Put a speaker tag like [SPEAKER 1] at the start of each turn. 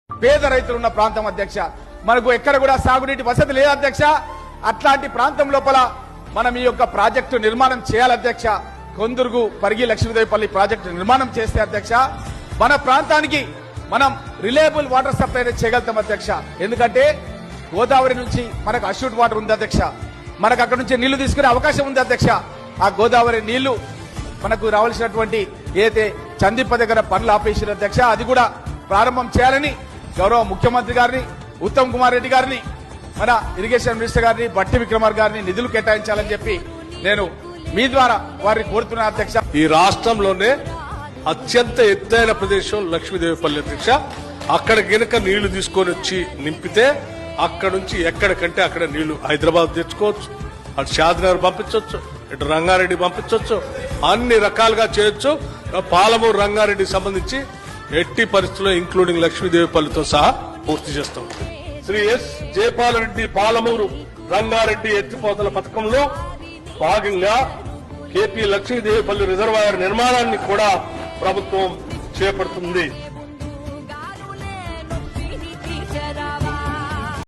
[SPEAKER 1] పేద రైతులు ఉన్న ప్రాంతం అధ్యక్ష. మనకు ఎక్కడ కూడా సాగునీటి వసతి లేదు అధ్యక్ష. అట్లాంటి ప్రాంతం లోపల మనం ఈ యొక్క ప్రాజెక్టు నిర్మాణం చేయాలి అధ్యక్ష. కొందుర్గు పరిగి లక్ష్మీదేవిపల్లి ప్రాజెక్టు నిర్మాణం చేస్తే అధ్యక్ష మన ప్రాంతానికి మనం రిలయబుల్ వాటర్ సప్లై చేయగలుగుతాం అధ్యక్ష. ఎందుకంటే గోదావరి నుంచి మనకు అష్యూట్ వాటర్ ఉంది అధ్యక్ష. మనకు అక్కడ నుంచి నీళ్లు తీసుకునే అవకాశం ఉంది అధ్యక్ష. ఆ గోదావరి నీళ్లు మనకు రావాల్సినటువంటి ఏదైతే చందిప్ప దగ్గర పనులు ఆపేసిన అధ్యక్ష, అది కూడా ప్రారంభం చేయాలని గౌరవ ముఖ్యమంత్రి గారిని, ఉత్తమ్ కుమార్ రెడ్డి గారిని, మన ఇరిగేషన్ మినిస్టర్ గారిని, బట్టి విక్రమార్ గారిని నిధులు కేటాయించాలని చెప్పి నేను మీ ద్వారా వారిని కోరుతున్నా అధ్యక్ష.
[SPEAKER 2] ఈ రాష్ట్రంలోనే అత్యంత ఎత్తైన ప్రదేశం లక్ష్మీదేవిపల్లి అధ్యక్ష. అక్కడ గనక నీళ్లు తీసుకొని వచ్చి నింపితే అక్కడ నుంచి ఎక్కడికంటే అక్కడ నీళ్లు హైదరాబాద్ తెచ్చుకోవచ్చు, అటు షాద్నగర్ పంపించవచ్చు, ఇటు రంగారెడ్డి పంపించవచ్చు, అన్ని రకాలుగా చేయొచ్చు. పాలమూరు రంగారెడ్డికి సంబంధించి ఎట్టి పరిస్థితుల్లో ఇంక్లూడింగ్ లక్ష్మీదేవిపల్లితో సహా పూర్తి చేస్తాం. శ్రీ ఎస్ జయపాలరెడ్డి పాలమూరు రంగారెడ్డి ఎత్తిపోతల పథకంలో భాగంగా కేపీ లక్ష్మీదేవిపల్లి రిజర్వాయర్ నిర్మాణాన్ని కూడా ప్రభుత్వం చేపడుతుంది.